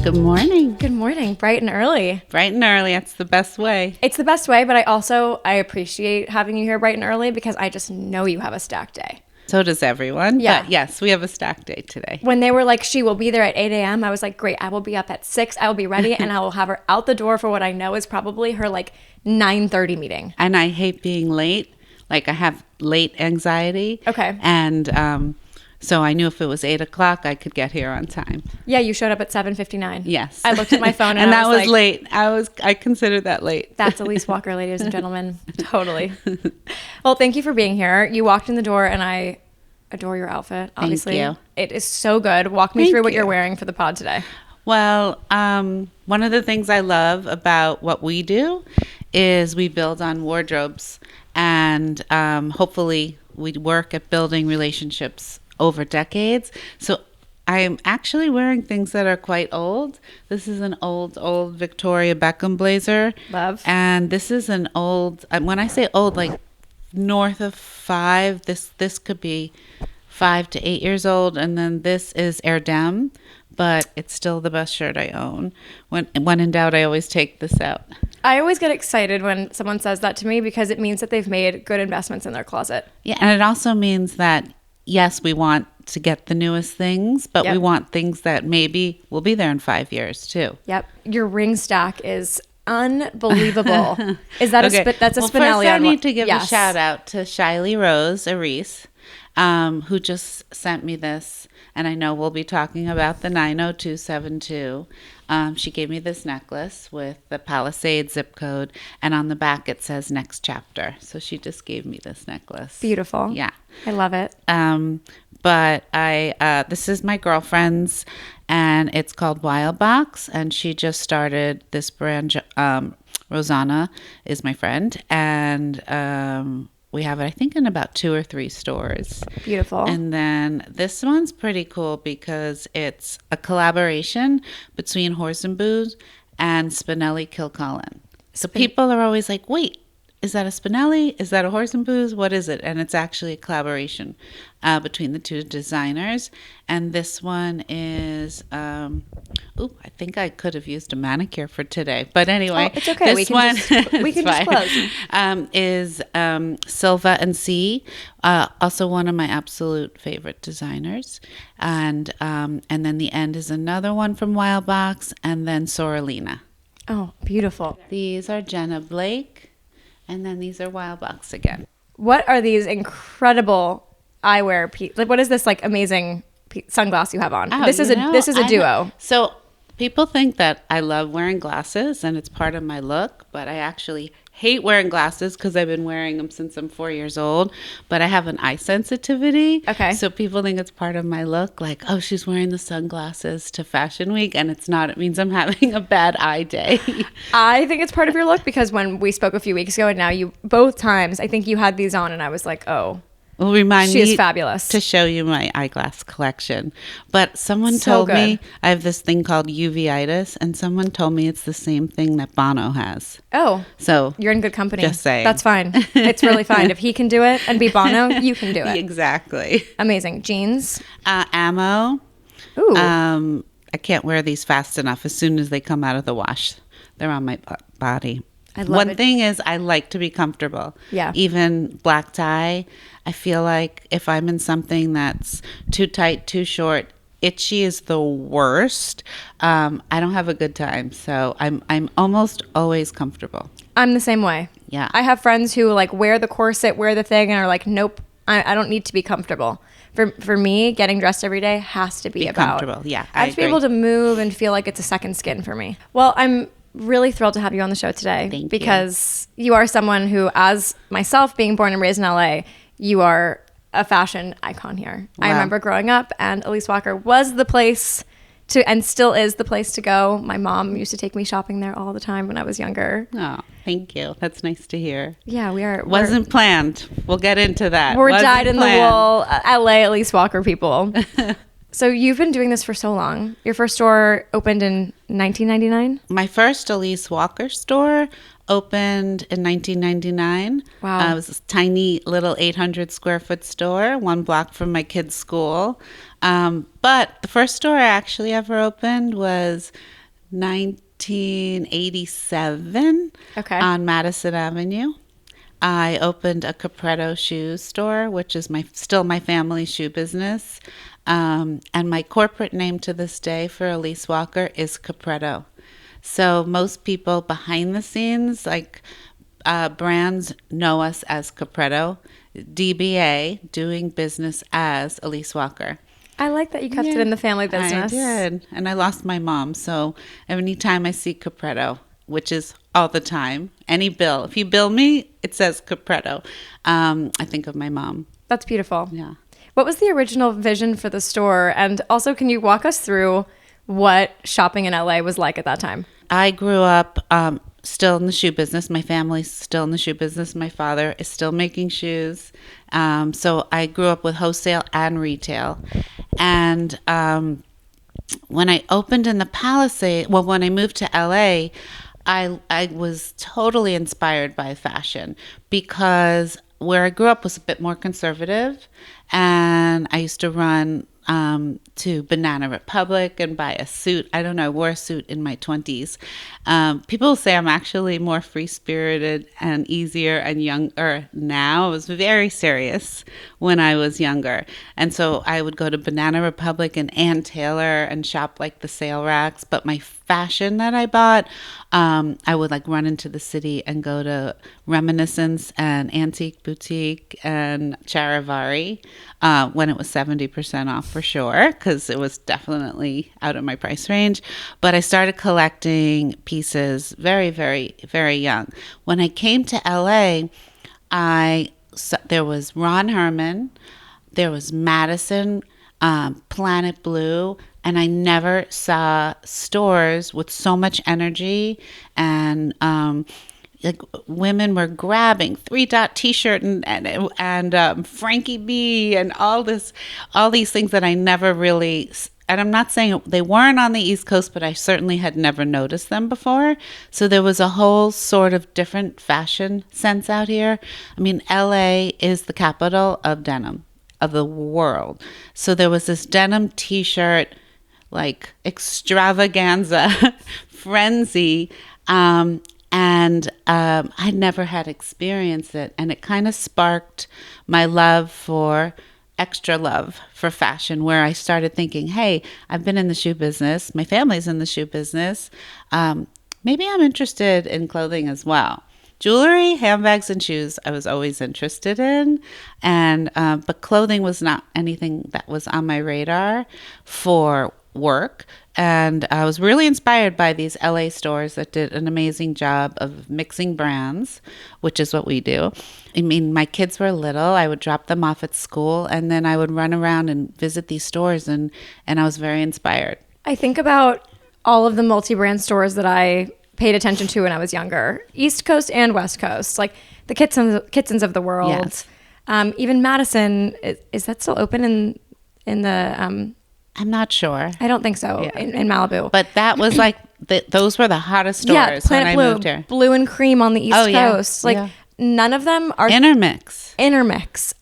Good morning. Good morning. Bright and early. Bright and early. That's the best way. It's the best way, but I appreciate having you here bright and early because I just know you have a stacked day. So does everyone. Yeah. But yes, we have a stacked day today. When they were like, she will be there at 8 a.m., I was like, great, I will be up at 6. I will be ready, and I will have her out the door for what I know is probably her like 9:30 meeting. And I hate being late. Like I have late anxiety. Okay. And so I knew if it was 8 o'clock, I could get here on time. Yeah, you showed up at 7:59. Yes. I looked at my phone and I that was like, late. I considered that late. That's Elyse Walker, ladies and gentlemen. Totally. Well, thank you for being here. You walked in the door, and I adore your outfit, obviously. Thank you. It is so good. Walk me through what you're wearing for the pod today. Well, one of the things I love about what we do is we build on wardrobes, and hopefully we work at building relationships over decades. So I'm actually wearing things that are quite old. This is an old Victoria Beckham blazer. Love. And this is an old, when I say old, like north of 5, this could be 5 to 8 years old. And then this is Erdem, but it's still the best shirt I own. When in doubt, I always take this out. I always get excited when someone says that to me because it means that they've made good investments in their closet. Yeah, and it also means that, yes, we want to get the newest things, but we want things that maybe will be there in 5 years too. Yep. Your ring stack is unbelievable. Is that that's a Spinelli? First I need to give a shout out to Shiley Rose Aris, who just sent me this, and I know we'll be talking about the 90272. She gave me this necklace with the Palisades zip code, and on the back it says next chapter. So she just gave me this necklace. Beautiful. Yeah. I love it. But this is my girlfriend's, and it's called Wild Box, and she just started this brand. Rosanna is my friend, and we have it, I think, in about 2 or 3 stores. Beautiful. And then this one's pretty cool because it's a collaboration between Horse and Booze and Spinelli Kilcullen. So people are always like, wait, is that a Spinelli? Is that a Horse and Booze? What is it? And it's actually a collaboration between the two designers. And this one is, I think I could have used a manicure for today. But anyway, it's okay. This we can just close. Is Silva and C, also one of my absolute favorite designers. And then the end is another one from Wild Box, and then Soralina. Oh, beautiful. These are Jenna Blake. And then these are Wild Box again. What are these incredible eyewear like, what is this like amazing sunglass you have on? Oh, this is a duo. So people think that I love wearing glasses and it's part of my look, but I actually hate wearing glasses because I've been wearing them since I'm 4 years old, but I have an eye sensitivity. Okay. So people think it's part of my look, like, oh, she's wearing the sunglasses to Fashion Week, and it's not. It means I'm having a bad eye day. I think it's part of your look because when we spoke a few weeks ago, and now you both times, I think you had these on, and I was like, oh. Well, remind she me is fabulous to show you my eyeglass collection. But someone told me I have this thing called uveitis, and someone told me it's the same thing that Bono has. Oh, so you're in good company. Just saying. That's fine. It's really fine. If he can do it and be Bono, you can do it. Exactly. Amazing. Jeans. Ammo. Ooh. I can't wear these fast enough. As soon as they come out of the wash, they're on my body. I love One it. thing is I like to be comfortable. Yeah. Even black tie, I feel like if I'm in something that's too tight, too short, itchy is the worst. I don't have a good time. So I'm almost always comfortable. I'm the same way. Yeah. I have friends who like wear the corset, wear the thing, and are like, nope, I don't need to be comfortable. For me, getting dressed every day has to be about comfortable. Yeah, I have to be able to move and feel like it's a second skin for me. Well, I'm really thrilled to have you on the show today. Thank you. Because you are someone who, as myself being born and raised in LA, you are a fashion icon here. Wow. I remember growing up, and Elyse Walker was the place to, and still is the place to go. My mom used to take me shopping there all the time when I was younger. Oh, thank you. That's nice to hear. Yeah, we are. Wasn't planned. We'll get into that. We're dyed in the wool LA Elyse Walker people. So you've been doing this for so long. Your first store opened in 1999? My first Elyse Walker store opened in 1999. Wow. It was a tiny little 800 square foot store, 1 block from my kids' school. But the first store I actually ever opened was 1987 Okay. on Madison Avenue. I opened a Capretto shoe store, which is still my family shoe business. And my corporate name to this day for Elyse Walker is Capretto. So most people behind the scenes, like brands, know us as Capretto. DBA, doing business as Elyse Walker. I like that you kept it in the family business. I did. And I lost my mom. So anytime I see Capretto, which is all the time, any bill, if you bill me, it says Capretto. I think of my mom. That's beautiful. Yeah. What was the original vision for the store? And also, can you walk us through what shopping in LA was like at that time? I grew up still in the shoe business. My family's still in the shoe business. My father is still making shoes. So I grew up with wholesale and retail. And when I opened in the Palisades, well, when I moved to LA, I was totally inspired by fashion because where I grew up was a bit more conservative. And I used to run to Banana Republic and buy a suit. I don't know, I wore a suit in my 20s. People say I'm actually more free-spirited and easier and younger now. I was very serious when I was younger. And so I would go to Banana Republic and Ann Taylor and shop like the sale racks. But my fashion that I bought, I would like run into the city and go to Reminiscence and Antique Boutique and Charivari when it was 70% off for sure, because it was definitely out of my price range. But I started collecting pieces very, very, very young. When I came to LA, there was Ron Herman, there was Madison, Planet Blue, and I never saw stores with so much energy and like women were grabbing 3-Dot T-shirt and Frankie B and all these things that I never really. And I'm not saying they weren't on the East Coast, but I certainly had never noticed them before. So there was a whole sort of different fashion sense out here. I mean, LA is the capital of denim of the world. So there was this denim T-shirt, like extravaganza, frenzy. And I never had experienced it. And it kind of sparked my extra love for fashion, where I started thinking, hey, I've been in the shoe business. My family's in the shoe business. Maybe I'm interested in clothing as well. Jewelry, handbags, and shoes I was always interested in. But clothing was not anything that was on my radar for work. And I was really inspired by these LA stores that did an amazing job of mixing brands, which is what we do. I mean, my kids were little. I would drop them off at school, and then I would run around and visit these stores, and I was very inspired. I think about all of the multi-brand stores that I paid attention to when I was younger, East Coast and West Coast, like the Kitsons of the world. Yes. Even Madison, is that still open in the... I'm not sure. I don't think so, Yeah. in Malibu. But that was like, those were the hottest stores Yeah, Planet when I Blue, moved here. Blue and Cream on the East Coast. Yeah, Like, yeah. none of them are... Intermix.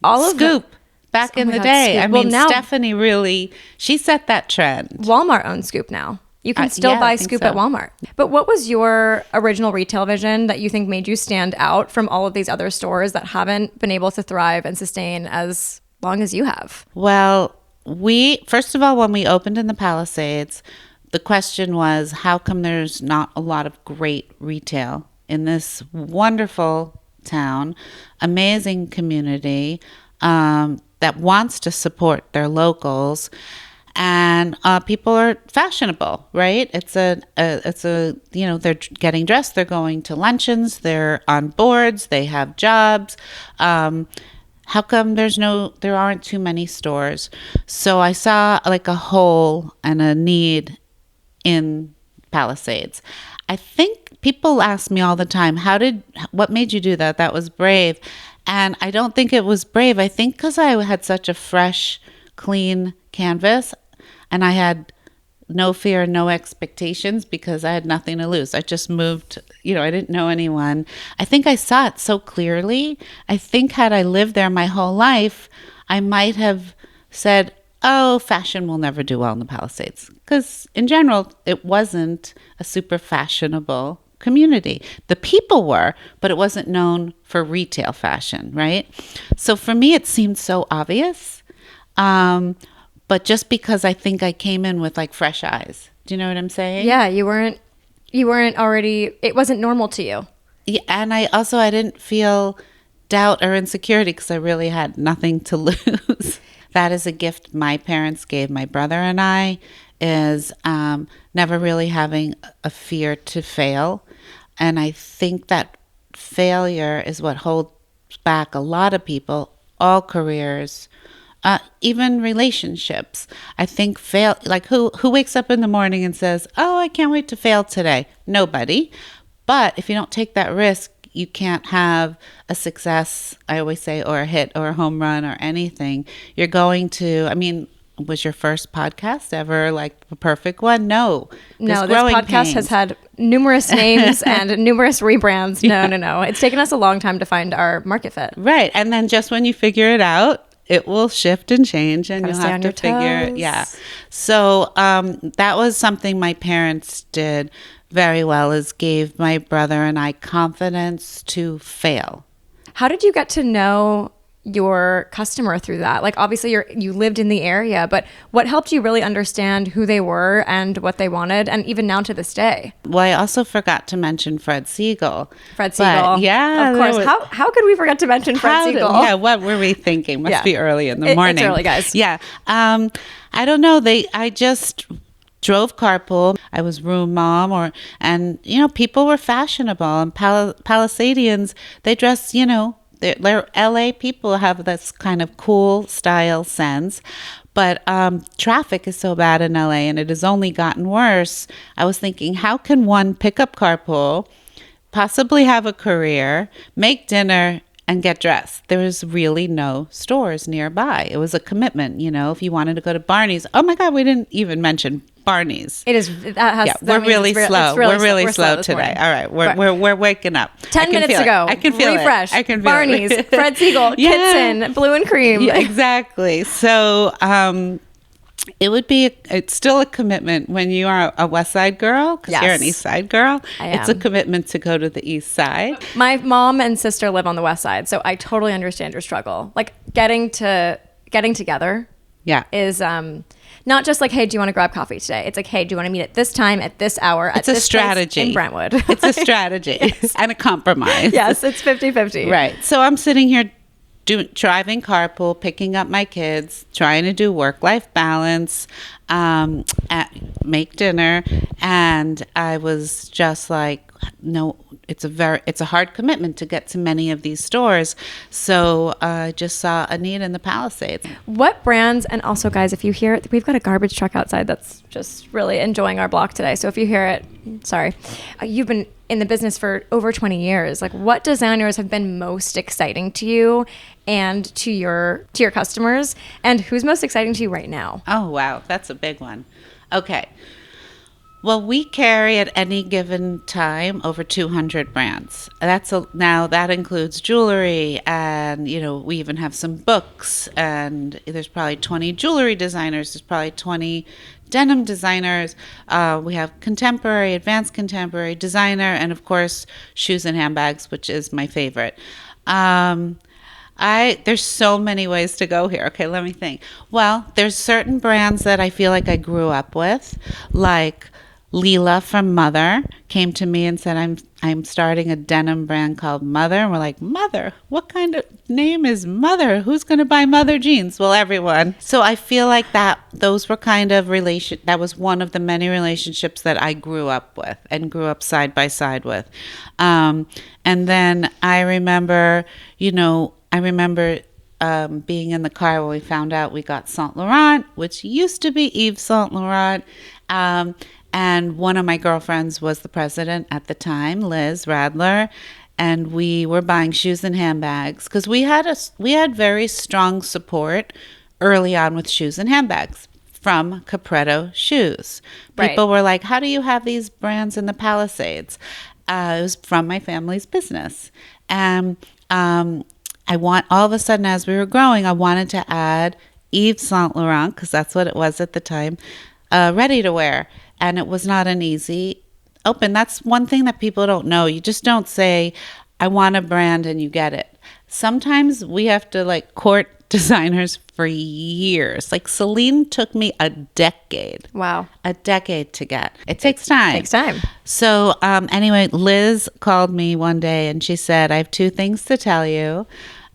All of them. Scoop. Back in my the God, day. Scoop. I Well, mean, now- Stephanie she set that trend. Walmart owns Scoop now. You can still yeah, I buy think Scoop so. at Walmart. But what was your original retail vision that you think made you stand out from all of these other stores that haven't been able to thrive and sustain as long as you have? Well, first of all, when we opened in the Palisades, the question was, how come there's not a lot of great retail in this wonderful town, amazing community that wants to support their locals, and people are fashionable, right? It's a they're getting dressed, they're going to luncheons, they're on boards, they have jobs. How come there aren't too many stores? So I saw like a hole and a need in Palisades. I think people ask me all the time, what made you do that? That was brave. And I don't think it was brave. I think because I had such a fresh, clean canvas, and I had no fear, no expectations because I had nothing to lose. I just moved, I didn't know anyone. I think I saw it so clearly. I think had I lived there my whole life, I might have said, oh, fashion will never do well in the Palisades. Because in general, it wasn't a super fashionable community. The people were, but it wasn't known for retail fashion, right? So for me, it seemed so obvious. But just because I think I came in with like fresh eyes. Do you know what I'm saying? Yeah, you weren't already, it wasn't normal to you. Yeah, and I didn't feel doubt or insecurity because I really had nothing to lose. That is a gift my parents gave my brother and I, is never really having a fear to fail. And I think that failure is what holds back a lot of people, all careers, even relationships. I think who wakes up in the morning and says, oh, I can't wait to fail today? Nobody. But if you don't take that risk, you can't have a success, I always say, or a hit or a home run or anything. You're going to, was your first podcast ever like the perfect one? No. No, this podcast has had numerous names and numerous rebrands. No. It's taken us a long time to find our market fit. Right. And then just when you figure it out, it will shift and change and you'll have to figure it. Yeah. So that was something my parents did very well, is gave my brother and I confidence to fail. How did you get to know your customer through that? Like, obviously you lived in the area, but what helped you really understand who they were and what they wanted, and even now to this day? Well, I also forgot to mention Fred Siegel. Yeah, of course. How could we forget to mention Fred Siegel? What were we thinking? Must be early in the morning. It's early, guys. Yeah. I don't know. I just drove carpool. I was room mom, and people were fashionable, and Palisadians, they dress, they're LA people have this kind of cool style sense, but traffic is so bad in LA, and it has only gotten worse. I was thinking, how can one pick up carpool, possibly have a career, make dinner, and get dressed? There was really no stores nearby. It was a commitment, if you wanted to go to Barney's. Oh my God, we didn't even mention Barney's. It is. We're really slow. We're really slow today. All right, we're waking up. 10 minutes ago. I can feel Refresh. it. I can feel Barney's, it. Fred Siegel, Kitson, Blue and Cream. Yeah, exactly. So it's still a commitment when you are a West Side girl, because you're an East Side girl. It's a commitment to go to the East Side. My mom and sister live on the West Side, so I totally understand your struggle. Like getting together. Yeah. Is not just like, hey, do you want to grab coffee today? It's like, hey, do you want to meet at this time, at this hour, at this strategy place in Brentwood? It's a strategy and a compromise. Yes, it's 50-50. Right. So I'm sitting here driving carpool, picking up my kids, trying to do work-life balance, make dinner, and I was just like, no, it's a hard commitment to get to many of these stores. So I just saw a need in the Palisades. What brands, and also guys, if you hear it, we've got a garbage truck outside that's just really enjoying our block today. So if you hear it, sorry. You've been in the business for over 20 years. Like, what designers have been most exciting to you and to your customers, and who's most exciting to you right now? Oh, wow. That's a big one. Okay. Well, we carry at any given time over 200 brands. Now that includes jewelry, and we even have some books, and there's probably 20 jewelry designers. There's probably 20 denim designers. We have contemporary, advanced contemporary, designer, and of course shoes and handbags, which is my favorite. There's so many ways to go here. Okay, let me think. Well, there's certain brands that I feel like I grew up with, like Leela from Mother came to me and said, I'm starting a denim brand called Mother. And we're like, Mother? What kind of name is Mother? Who's going to buy Mother jeans? Well, everyone. So I feel like those were kind of that was one of the many relationships that I grew up with and grew up side by side with. And then I remember, being in the car when we found out we got Saint Laurent, which used to be Yves Saint Laurent. And one of my girlfriends was the president at the time, Liz Radler, and we were buying shoes and handbags because we had very strong support early on with shoes and handbags. from Capretto shoes. Right. People were like, how do you have these brands in the Palisades? It was from my family's business. And all of a sudden, as we were growing, I wanted to add Yves Saint Laurent, because that's what it was at the time, ready to wear. And it was not an easy open. That's one thing that people don't know. You just don't say, I want a brand and you get it. Sometimes we have to like court designers for years. Like Celine took me a decade. Wow. A decade to get. It takes time. Takes time. So anyway, Liz called me one day and she said, I have two things to tell you.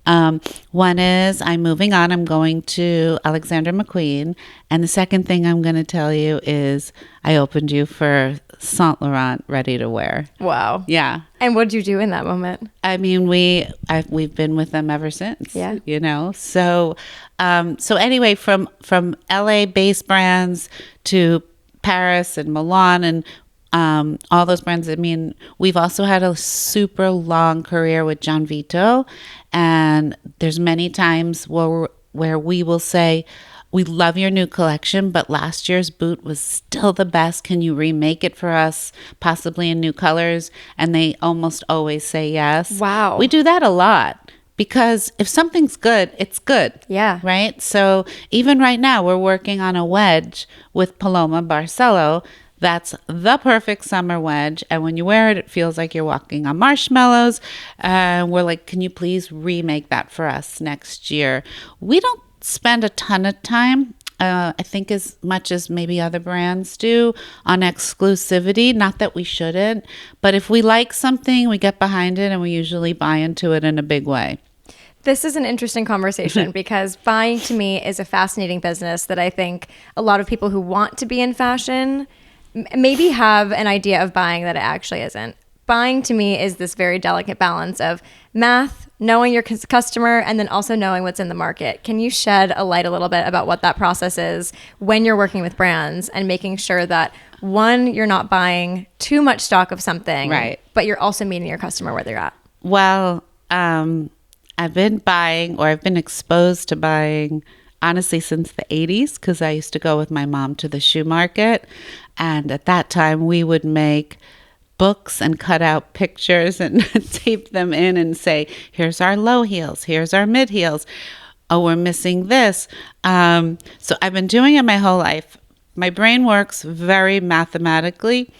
One is I'm moving on. I'm going to Alexander McQueen. And the second thing I'm going to tell you is I opened you for Saint Laurent ready to wear. Wow. Yeah. And what did you do in that moment? I mean, we've been with them ever since. Yeah. You know. So anyway, from LA based brands to Paris and Milan and all those brands. I mean, we've also had a super long career with John Vito, and there's many times where we will say, we love your new collection, but last year's boot was still the best. Can you remake it for us, possibly in new colors? And they almost always say yes. Wow. We do that a lot because if something's good, it's good. Yeah. Right? So even right now, we're working on a wedge with Paloma Barcelo. That's the perfect summer wedge. And when you wear it, it feels like you're walking on marshmallows. And we're like, can you please remake that for us next year? We don't spend a ton of time, I think as much as maybe other brands do, on exclusivity. Not that we shouldn't, but if we like something, we get behind it and we usually buy into it in a big way. This is an interesting conversation because buying to me is a fascinating business that I think a lot of people who want to be in fashion maybe have an idea of buying that it actually isn't. Buying to me is this very delicate balance of math, knowing your customer, and then also knowing what's in the market. Can you shed a light a little bit about what that process is when you're working with brands and making sure that, one, you're not buying too much stock of something, right, but you're also meeting your customer where they're at? Well, I've been exposed to buying, honestly, since the 80s, because I used to go with my mom to the shoe market. And at that time, we would make books and cut out pictures and tape them in and say, here's our low heels, here's our mid heels. Oh, we're missing this. So I've been doing it my whole life. My brain works very mathematically.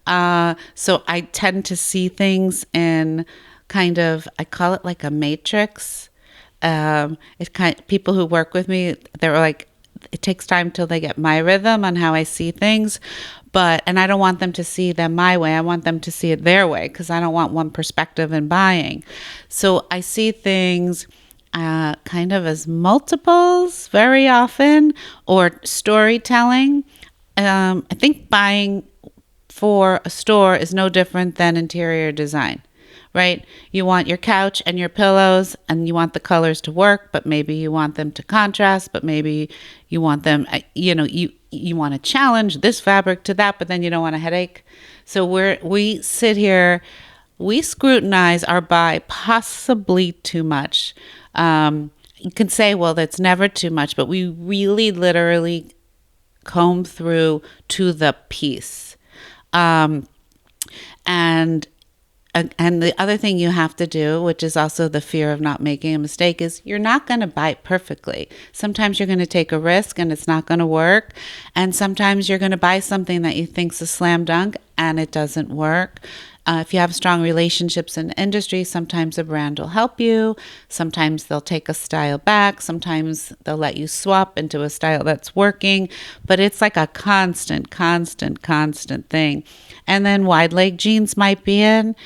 So I tend to see things in kind of, I call it like a matrix. People who work with me, they're like, it takes time till they get my rhythm on how I see things. And I don't want them to see them my way. I want them to see it their way because I don't want one perspective in buying. So I see things kind of as multiples very often, or storytelling. I think buying for a store is no different than interior design, right? You want your couch and your pillows and you want the colors to work, but maybe you want them to contrast, but maybe you want them, you want to challenge this fabric to that, but then you don't want a headache. So we sit here, we scrutinize our buy possibly too much. You can say, well, that's never too much, but we really literally comb through to the piece. And the other thing you have to do, which is also the fear of not making a mistake, is you're not going to buy it perfectly. Sometimes you're going to take a risk and it's not going to work. And sometimes you're going to buy something that you think's a slam dunk and it doesn't work. If you have strong relationships in the industry, sometimes a brand will help you. Sometimes they'll take a style back. Sometimes they'll let you swap into a style that's working. But it's like a constant thing. And then wide leg jeans might be in,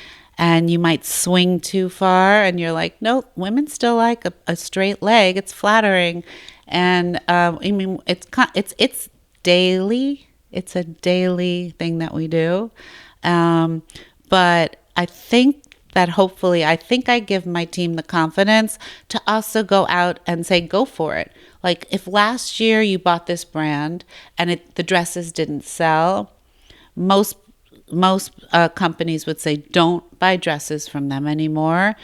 and you might swing too far, and you're like, nope, women still like a straight leg. It's flattering. And I mean, it's daily. It's a daily thing that we do. But I think that hopefully, I give my team the confidence to also go out and say, go for it. Like if last year you bought this brand and the dresses didn't sell, most companies would say, don't buy dresses from them anymore.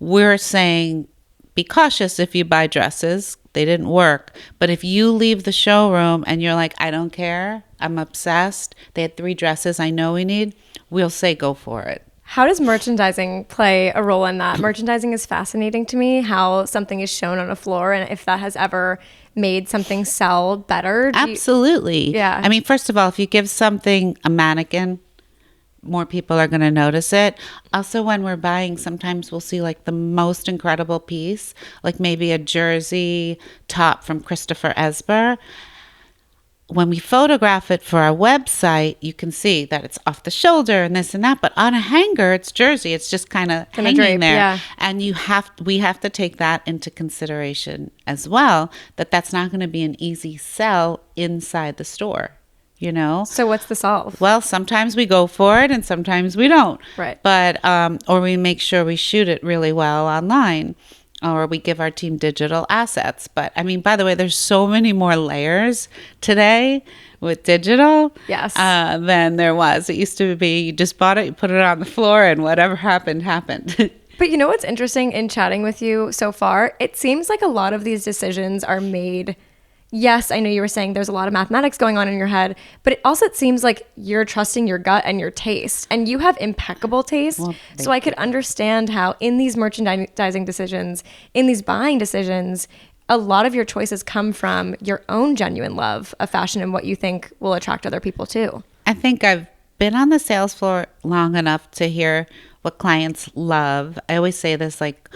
We're saying, be cautious if you buy dresses they didn't work. But if you leave the showroom and you're like, I don't care, I'm obsessed, they had 3 dresses I know we need, we'll say go for it. How does merchandising play a role in that? Merchandising is fascinating to me, how something is shown on a floor and if that has ever made something sell better. Absolutely. Yeah. I mean, first of all, if you give something a mannequin, more people are going to notice it. Also, when we're buying, sometimes we'll see like the most incredible piece, like maybe a jersey top from Christopher Esber. When we photograph it for our website, you can see that it's off the shoulder and this and that. But on a hanger, it's jersey. It's just kind of hanging drape, there. yeah. And we have to take that into consideration as well, that that's not going to be an easy sell inside the store. You know? So what's the solve? Well, sometimes we go for it and sometimes we don't. Right. But, or we make sure we shoot it really well online, or we give our team digital assets. But I mean, by the way, there's so many more layers today with digital Yes. than there was. It used to be you just bought it, you put it on the floor, and whatever happened, happened. But you know what's interesting in chatting with you so far? It seems like a lot of these decisions are made. Yes, I know you were saying there's a lot of mathematics going on in your head, but it seems like you're trusting your gut and your taste, and you have impeccable taste. Well, so I could understand how in these merchandising decisions, in these buying decisions, a lot of your choices come from your own genuine love of fashion and what you think will attract other people too. I think I've been on the sales floor long enough to hear what clients love. I always say this, like,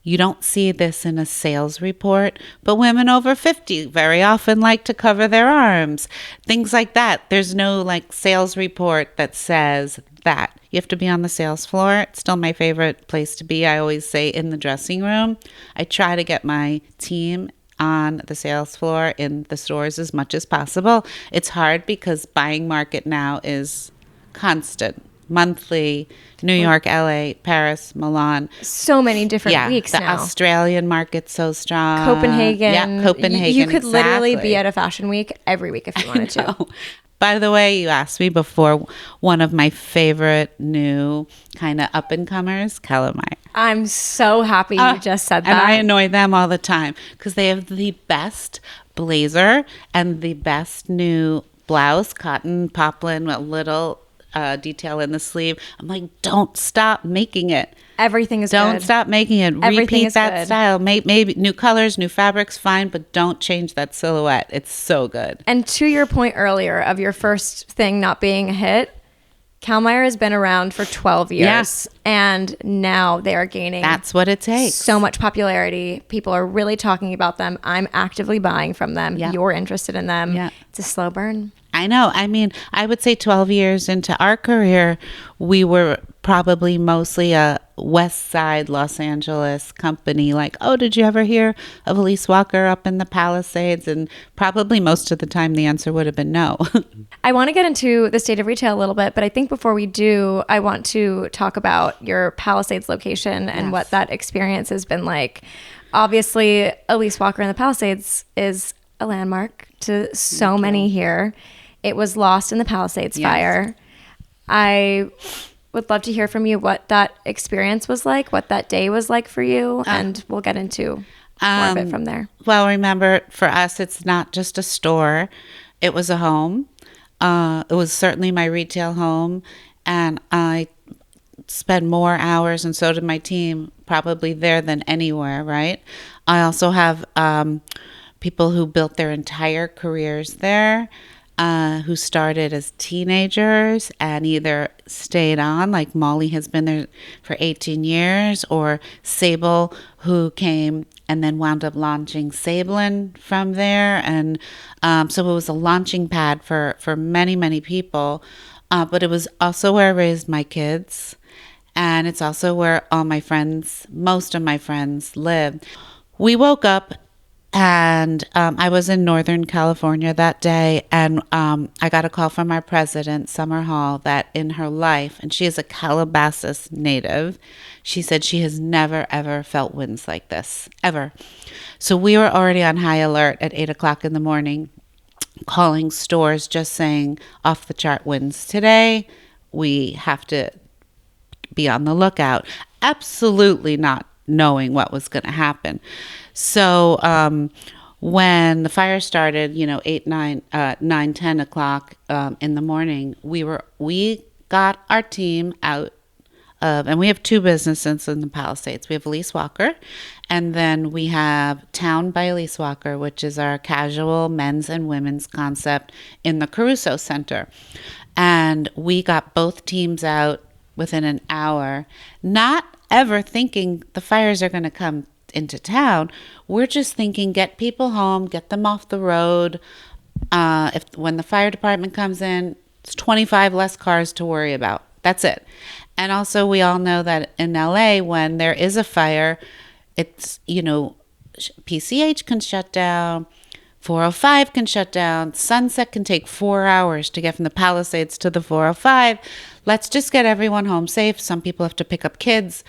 you don't see this in a sales report, but women over 50 very often like to cover their arms. Things like that. There's no like sales report that says that. You have to be on the sales floor. It's still my favorite place to be. I always say in the dressing room. I try to get my team on the sales floor in the stores as much as possible. It's hard because buying market now is constant. Monthly, New York, LA, Paris, Milan. So many different weeks the now. Australian market's so strong. Copenhagen. Yeah, Copenhagen. You could literally exactly. be at a fashion week every week if you wanted to. By the way, you asked me before, one of my favorite new kind of up-and-comers, Calamite. I'm so happy you just said that. And I annoy them all the time because they have the best blazer and the best new blouse, cotton poplin with a little detail in the sleeve. I'm like, don't stop making it. Everything is Don't good. stop making it. Everything Repeat is that good. style. Maybe new colors, new fabrics, fine, but don't change that silhouette. It's so good. And to your point earlier of your first thing not being a hit, Calmeyer has been around for 12 years. Yes. And now they are gaining That's what it takes. so much popularity. People are really talking about them. I'm actively buying from them. Yeah. You're interested in them. Yeah. It's a slow burn. I know. I mean, I would say 12 years into our career, we were probably mostly a West Side Los Angeles company. Like, oh, did you ever hear of Elyse Walker up in the Palisades? And probably most of the time the answer would have been no. I want to get into the state of retail a little bit, but I think before we do, I want to talk about your Palisades location and Yes. what that experience has been like. Obviously, Elyse Walker in the Palisades is a landmark to so many here. It was lost in the Palisades Yes. Fire. I would love to hear from you what that experience was like, what that day was like for you, and we'll get into more of it from there. Well, remember, for us, it's not just a store. It was a home. It was certainly my retail home. And I spent more hours, and so did my team, probably there than anywhere, right? I also have people who built their entire careers there, who started as teenagers and either stayed on, like Molly has been there for 18 years, or Sable, who came and then wound up launching Sablin from there. And so it was a launching pad for many, many people. But it was also where I raised my kids. And it's also where all my friends, most of my friends lived. We woke up and I was in Northern California that day, and I got a call from our president, Summer Hall, that in her life, and she is a Calabasas native, she said she has never, ever felt winds like this, ever. So we were already on high alert at 8 o'clock in the morning, calling stores just saying, off the chart winds today, we have to be on the lookout. Absolutely not knowing what was going to happen. So when the fire started, 8, 9, 9, 10 o'clock in the morning, we got our team out. And we have 2 businesses in the Palisades. We have Elyse Walker, and then we have Town by Elyse Walker, which is our casual men's and women's concept in the Caruso Center. And we got both teams out within an hour, not ever thinking the fires are going to come into town. We're just thinking, get people home, get them off the road. When the fire department comes in, it's 25 less cars to worry about. That's it. And also, we all know that in LA, when there is a fire, it's, PCH can shut down, 405 can shut down, Sunset can take 4 hours to get from the Palisades to the 405. Let's just get everyone home safe. Some people have to pick up kids,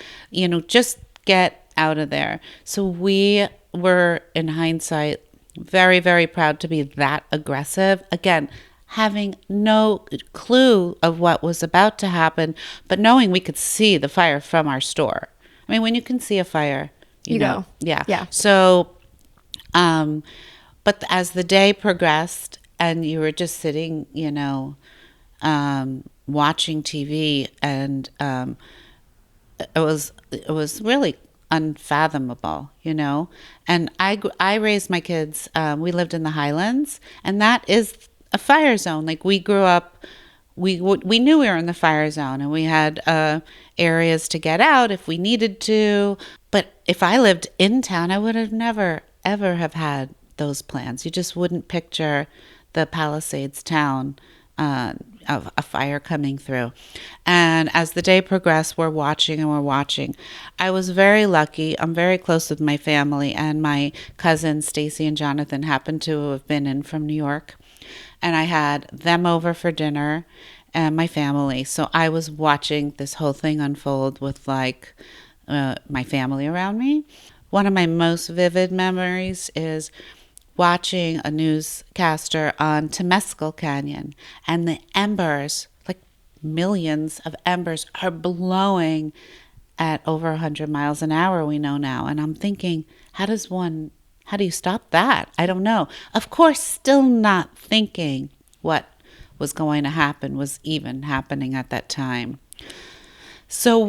just get out of there. So we were, in hindsight, very, very proud to be that aggressive. Again, having no clue of what was about to happen, but knowing we could see the fire from our store. I mean, when you can see a fire, you know. Yeah. Yeah. So, but as the day progressed and you were just sitting, watching TV, and it was really unfathomable, And I raised my kids. We lived in the Highlands, and that is a fire zone. Like, we grew up, we knew we were in the fire zone, and we had areas to get out if we needed to. But if I lived in town, I would have never, ever have had those plans. You just wouldn't picture the Palisades town of a fire coming through. And as the day progressed, we're watching. I was very lucky. I'm very close with my family, and my cousins, Stacy and Jonathan, happened to have been in from New York. And I had them over for dinner and my family. So I was watching this whole thing unfold with my family around me. One of my most vivid memories is watching a newscaster on Temescal Canyon, and the embers, like millions of embers, are blowing at over 100 miles an hour, we know now. And I'm thinking, how do you stop that? I don't know. Of course, still not thinking what was going to happen was even happening at that time. So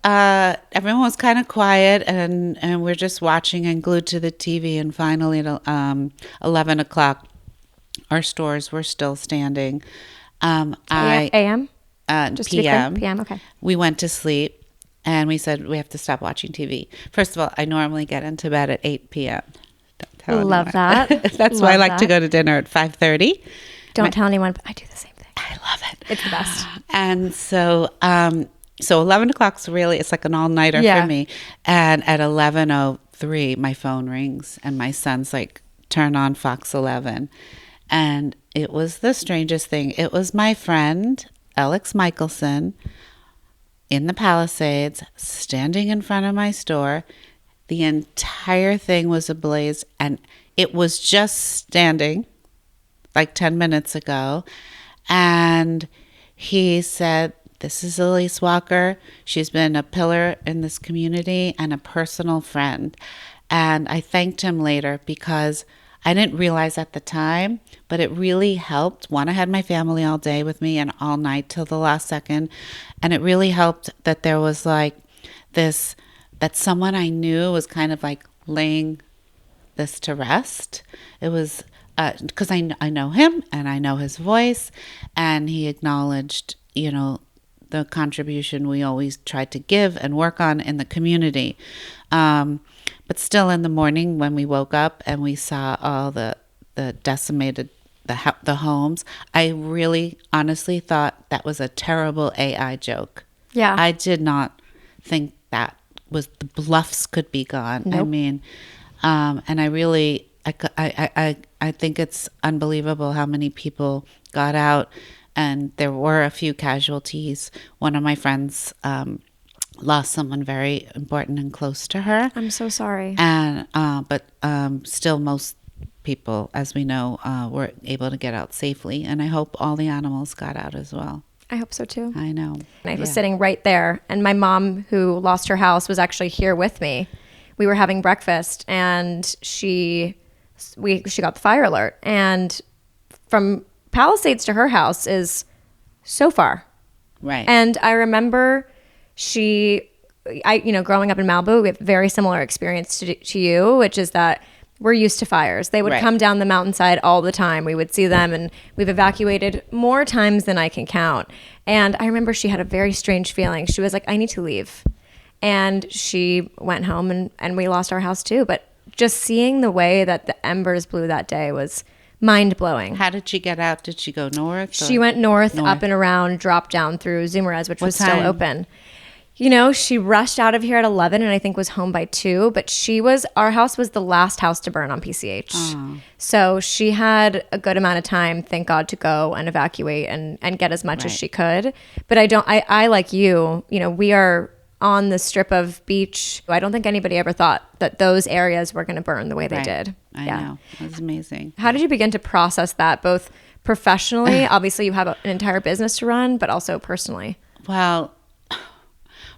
everyone was kind of quiet, and we're just watching and glued to the TV. And finally, at 11 o'clock, our stores were still standing. AM? Just PM. PM, okay. We went to sleep. And we said, we have to stop watching TV. First of all, I normally get into bed at 8 p.m. Don't tell Love anyone. that. That's why I like to go to dinner at 5:30. Don't tell anyone, but I do the same thing. I love it. It's the best. And so 11 o'clock's really, it's like an all-nighter for me. And at 11:03, my phone rings, and my son's like, turn on Fox 11. And it was the strangest thing. It was my friend, Alex Michelson, in the Palisades, standing in front of my store. The entire thing was ablaze, and it was just standing like 10 minutes ago. And he said, this is Elyse Walker. She's been a pillar in this community and a personal friend. And I thanked him later because I didn't realize at the time, but it really helped. One, I had my family all day with me and all night till the last second. And it really helped that there was like this, that someone I knew was kind of like laying this to rest. It was because I know him and I know his voice, and he acknowledged, the contribution we always tried to give and work on in the community. But still, in the morning when we woke up and we saw all the decimated the homes, I really honestly thought that was a terrible AI joke. Yeah. I did not think that was, the bluffs could be gone. Nope. I mean, and I really, I think it's unbelievable how many people got out, and there were a few casualties. One of my friends lost someone very important and close to her. I'm so sorry. And but still, most people, as we know, were able to get out safely. And I hope all the animals got out as well. I hope so too. I know. And I was sitting right there, and my mom, who lost her house, was actually here with me. We were having breakfast, and she got the fire alert, and from Palisades to her house is so far. Right. And I remember growing up in Malibu, we have a very similar experience to you, which is that we're used to fires. They would come down the mountainside all the time. We would see them, and we've evacuated more times than I can count. And I remember she had a very strange feeling. She was like, I need to leave. And she went home, and we lost our house too. But just seeing the way that the embers blew that day was mind-blowing. How did she get out? Did she go north? She went north, up and around, dropped down through Zumarez, which was still open. You know, she rushed out of here at 11 and I think was home by 2, but our house was the last house to burn on PCH. Oh. So she had a good amount of time, thank God, to go and evacuate and get as much as she could. But I like you, we are on the strip of beach. I don't think anybody ever thought that those areas were going to burn the way they did. I know. It was amazing. How did you begin to process that, both professionally? Obviously, you have an entire business to run, but also personally. Well,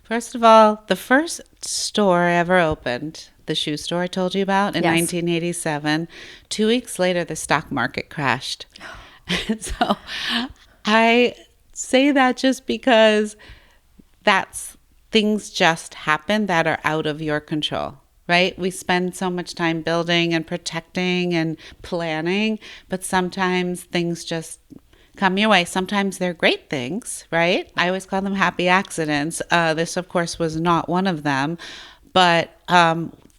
first of all, the first store I ever opened, the shoe store I told you about in 1987, 2 weeks later, the stock market crashed. So I say that just because things just happen that are out of your control, right? We spend so much time building and protecting and planning, but sometimes things just come your way. Sometimes they're great things, right? I always call them happy accidents. This, of course, was not one of them, but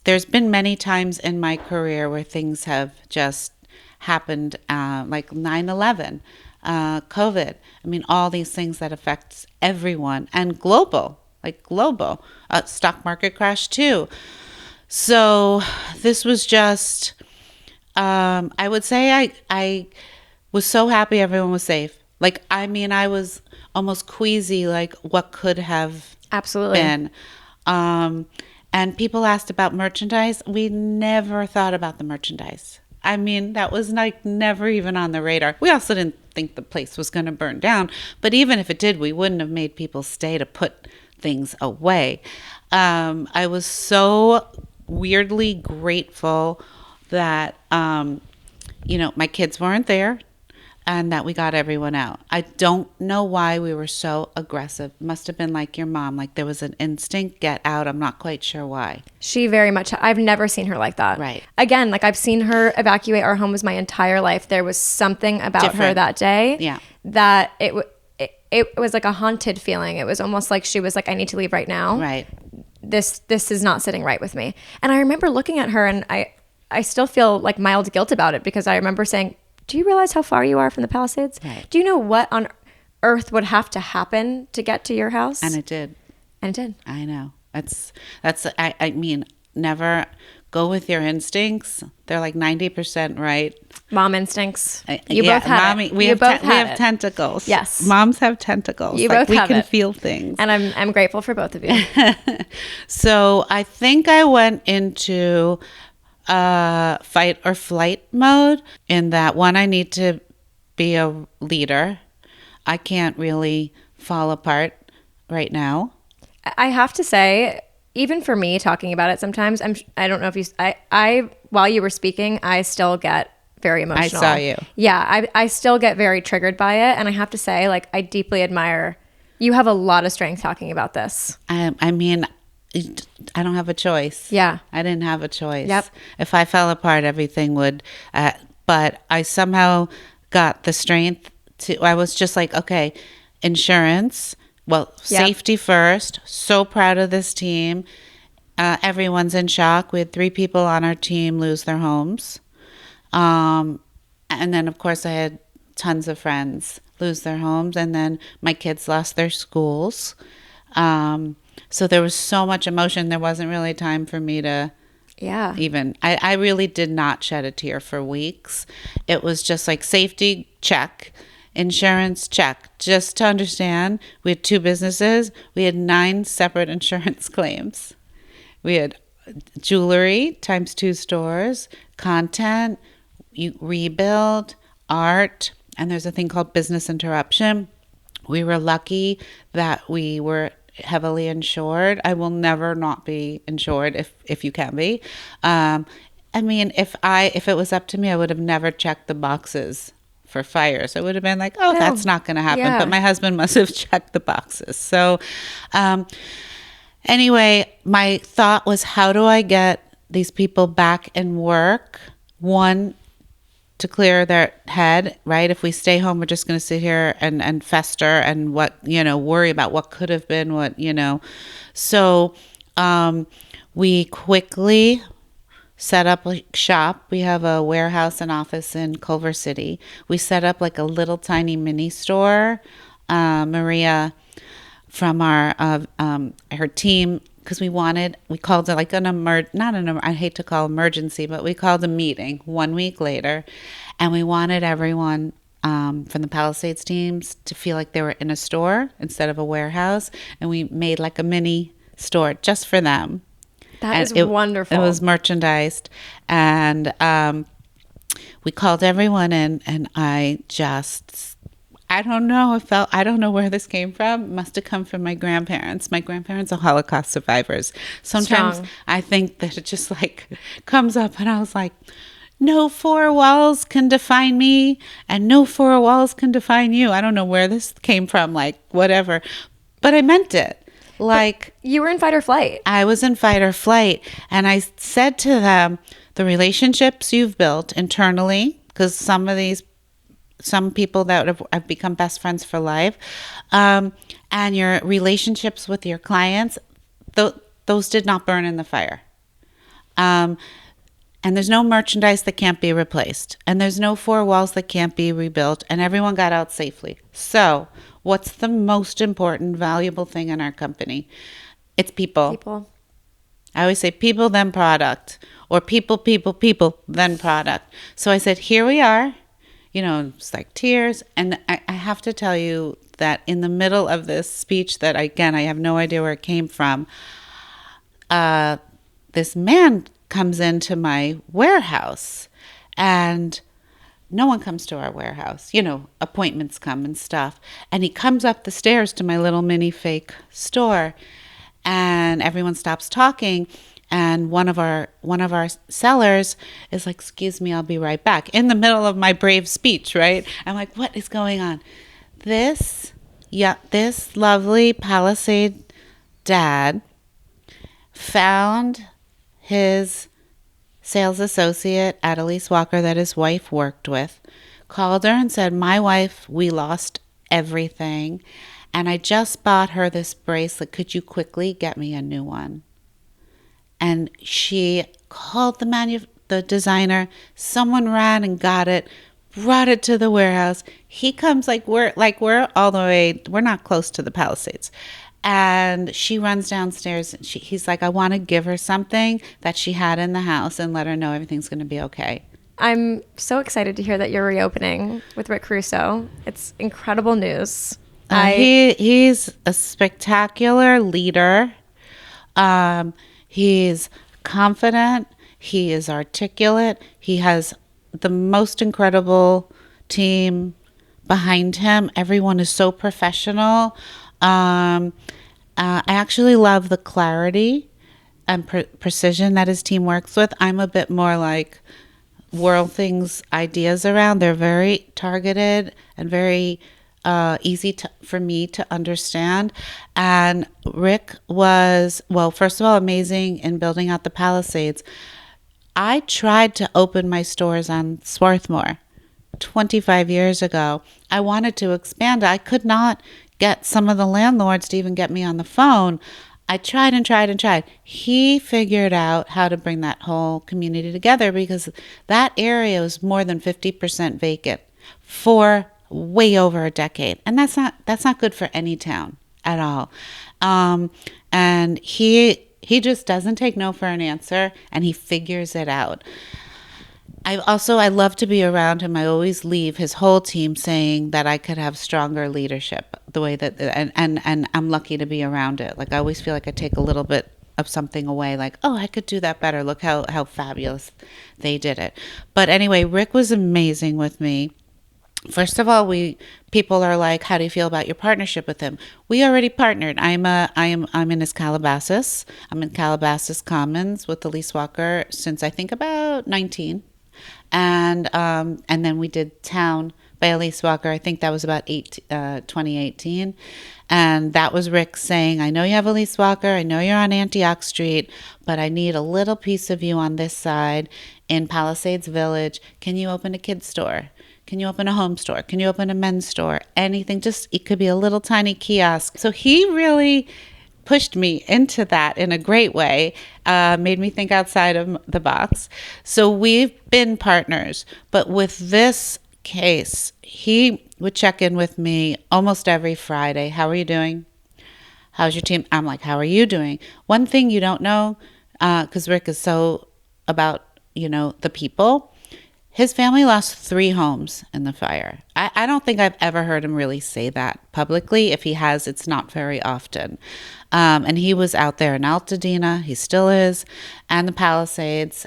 there's been many times in my career where things have just happened, like 9/11, COVID. I mean, all these things that affects everyone, and global. Stock market crash too. So this was just, I would say I was so happy everyone was safe. I was almost queasy, what could have been. And people asked about merchandise. We never thought about the merchandise. I mean, that was never even on the radar. We also didn't think the place was going to burn down. But even if it did, we wouldn't have made people stay to put things away. I was so weirdly grateful that, my kids weren't there and that we got everyone out. I don't know why we were so aggressive. Must have been like your mom. There was an instinct, get out. I'm not quite sure why. She very much, I've never seen her like that. Right. Again, I've seen her evacuate our homes my entire life. There was something about her that day that it was like a haunted feeling. It was almost like she was like, I need to leave right now. Right. This is not sitting right with me. And I remember looking at her, and I still feel mild guilt about it, because I remember saying, do you realize how far you are from the Palisades? Right. Do you know what on earth would have to happen to get to your house? And it did. I know. I mean, never go with your instincts. They're 90% right. Mom instincts. You both have it. We have tentacles. Yes. Moms have tentacles. You both have it. We can feel things. And I'm grateful for both of you. So I think I went into fight or flight mode, in that, one, I need to be a leader. I can't really fall apart right now. I have to say, even for me talking about it sometimes, I don't know if I while you were speaking, I still get very emotional. I saw you. Yeah, I still get very triggered by it. And I have to say, I deeply admire, you have a lot of strength talking about this. I mean, I don't have a choice. Yeah. I didn't have a choice. Yep. If I fell apart, everything would, but I somehow got the strength I was just okay, insurance, safety first. So proud of this team. Everyone's in shock. We had 3 people on our team lose their homes. And then, of course, I had tons of friends lose their homes. And then my kids lost their schools. So there was so much emotion. There wasn't really time for me to even. I really did not shed a tear for weeks. It was just safety, check. Insurance, check. Just to understand, we had 2 businesses. We had 9 separate insurance claims. We had jewelry times 2 stores, content, rebuild, art, and there's a thing called business interruption, We were lucky that we were heavily insured. I will never not be insured if you can be. I mean, if it was up to me, I would have never checked the boxes for fires. I would have been like, oh, that's not going to happen. Yeah. But my husband must have checked the boxes. So anyway, my thought was, how do I get these people back in work? One, to clear their head, right? If we stay home, we're just going to sit here and fester and worry about what could have been, So we quickly set up a shop. We have a warehouse and office in Culver City. We set up like a little tiny mini store. Maria from her team, because we called it like I hate to call emergency, but we called a meeting 1 week later, and we wanted everyone from the Palisades teams to feel like they were in a store instead of a warehouse, and we made like a mini store just for them. That is wonderful. It was merchandised, and we called everyone in, and I don't know. I don't know where this came from. It must have come from my grandparents. My grandparents are Holocaust survivors. Sometimes I think that it just like comes up, and I was like, no four walls can define me, and no four walls can define you. I don't know where this came from, like whatever, but I meant it. Like, but you were in fight or flight. I was in fight or flight, and I said to them, the relationships you've built internally, because some people that have become best friends for life, and your relationships with your clients, those did not burn in the fire. And there's no merchandise that can't be replaced, and there's no four walls that can't be rebuilt, and everyone got out safely. So what's the most important, valuable thing in our company? It's people. People. I always say people, then product, or people, then product. So I said, here we are. It's like tears. And I have to tell you that in the middle of this speech that, again, I have no idea where it came from, this man comes into my warehouse, and no one comes to our warehouse. Appointments come and stuff. And he comes up the stairs to my little mini fake store, and everyone stops talking. And one of our sellers is like, excuse me, I'll be right back. In the middle of my brave speech, right? I'm like, what is going on? This lovely Palisade dad found his sales associate at Elyse Walker that his wife worked with, called her and said, my wife, we lost everything, and I just bought her this bracelet. Could you quickly get me a new one? And she called the designer. Someone ran and got it, brought it to the warehouse. He comes we're all the way. We're not close to the Palisades, and she runs downstairs. And he's like, I want to give her something that she had in the house and let her know everything's going to be okay. I'm so excited to hear that you're reopening with Rick Caruso. It's incredible news. He's a spectacular leader. He's confident. He is articulate. He has the most incredible team behind him. Everyone is so professional. I actually love the clarity and precision that his team works with. I'm a bit more like whirl things, ideas around. They're very targeted and very easy for me to understand. And Rick was, well, first of all, amazing in building out the Palisades. I tried to open my stores on Swarthmore 25 years ago. I wanted to expand. I could not get some of the landlords to even get me on the phone. I tried and tried and tried. He figured out how to bring that whole community together, because that area was more than 50% vacant for way over a decade, and that's not good for any town at all. And he just doesn't take no for an answer, and he figures it out. I love to be around him. I always leave his whole team saying that I could have stronger leadership, the way that and I'm lucky to be around it. Like, I always feel like I take a little bit of something away, like, oh, I could do that better. Look how fabulous they did it. But anyway, Rick was amazing with me. First of all, people are like, "How do you feel about your partnership with him?" We already partnered. I'm in his Calabasas. I'm in Calabasas Commons with Elyse Walker since I think about 19, and then we did Town by Elyse Walker. I think that was about 2018, and that was Rick saying, "I know you have Elyse Walker. I know you're on Antioch Street, but I need a little piece of you on this side in Palisades Village. Can you open a kids store? Can you open a home store? Can you open a men's store? Anything, just it could be a little tiny kiosk." So he really pushed me into that in a great way, made me think outside of the box. So we've been partners. But with this case, he would check in with me almost every Friday. "How are you doing? How's your team?" I'm like, "How are you doing?" One thing you don't know, because Rick is so about, the people. His family lost 3 homes in the fire. I don't think I've ever heard him really say that publicly. If he has, it's not very often. And he was out there in Altadena, he still is, and the Palisades,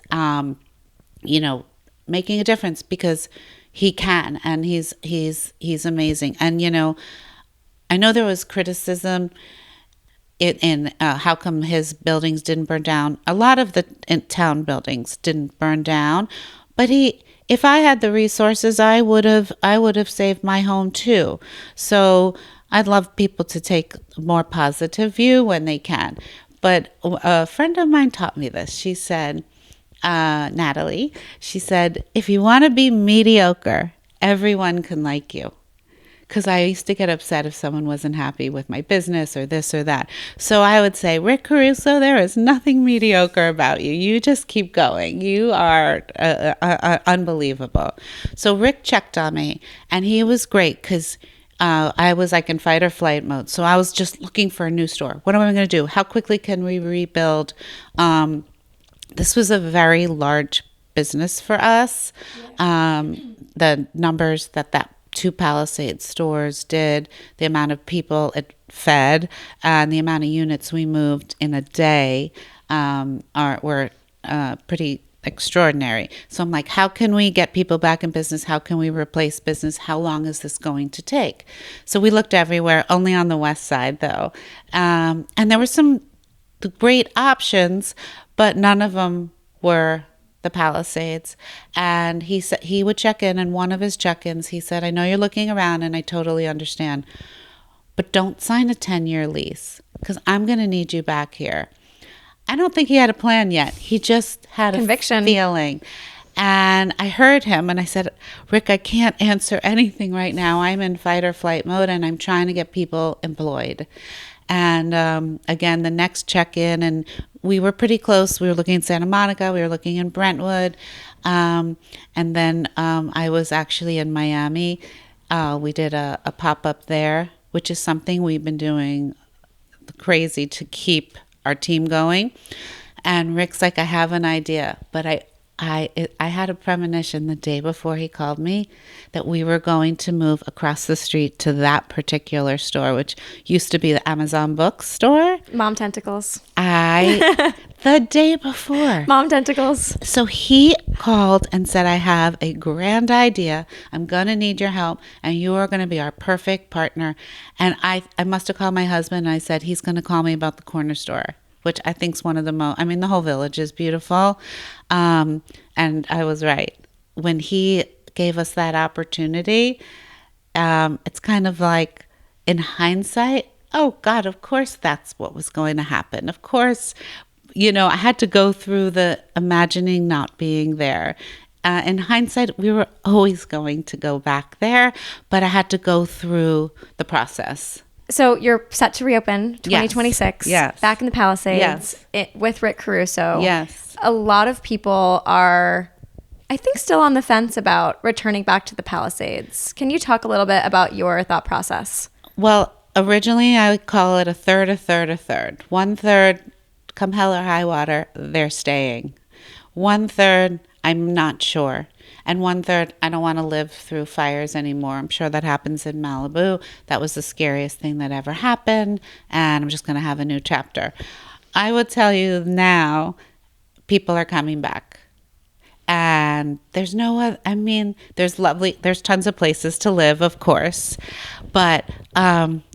making a difference because he can, and he's amazing. And, I know there was criticism in how come his buildings didn't burn down. A lot of the town buildings didn't burn down, but if I had the resources, I would have saved my home too. So I'd love people to take a more positive view when they can. But a friend of mine taught me this. She said, Natalie, she said, if you want to be mediocre, everyone can like you. Because I used to get upset if someone wasn't happy with my business or this or that. So I would say, Rick Caruso, there is nothing mediocre about you. You just keep going. You are unbelievable. So Rick checked on me, and he was great because I was like in fight or flight mode. So I was just looking for a new store. What am I going to do? How quickly can we rebuild? This was a very large business for us. The numbers that 2 Palisades stores did, the amount of people it fed, and the amount of units we moved in a day were pretty extraordinary. So I'm like, how can we get people back in business? How can we replace business? How long is this going to take? So we looked everywhere, only on the west side though. And there were some great options, but none of them were the Palisades. And he said he would check in, and one of his check-ins, he said, "I know you're looking around and I totally understand, but don't sign a 10-year lease because I'm going to need you back here." I don't think he had a plan yet. He just had conviction, a feeling. And I heard him and I said, "Rick, I can't answer anything right now. I'm in fight or flight mode and I'm trying to get people employed." And again, the next check-in, and we were pretty close. We were looking in Santa Monica. We were looking in Brentwood. And then I was actually in Miami. We did a pop-up there, which is something we've been doing crazy to keep our team going. And Rick's like, "I have an idea." But I had a premonition the day before he called me that we were going to move across the street to that particular store, which used to be the Amazon bookstore. Mom Tentacles. The day before. Mom Tentacles. So he called and said, "I have a grand idea. I'm going to need your help, and you are going to be our perfect partner." And I must have called my husband, and I said, "He's going to call me about the corner store," which I think is one of the most, the whole village is beautiful. And I was right. When he gave us that opportunity, it's kind of like, in hindsight, oh God, of course that's what was going to happen. Of course, I had to go through the imagining not being there. In hindsight, we were always going to go back there, but I had to go through the process. So you're set to reopen 2026. Yes. Back in the Palisades. Yes. With Rick Caruso. Yes. A lot of people are, I think, still on the fence about returning back to the Palisades. Can you talk a little bit about your thought process? Well, originally I would call it a third, a third, a third. 1/3, come hell or high water, they're staying. 1/3, I'm not sure. And 1/3, I don't want to live through fires anymore. I'm sure that happens in Malibu. That was the scariest thing that ever happened. And I'm just going to have a new chapter. I would tell you now, people are coming back. And there's no other, I mean, there's tons of places to live, of course, but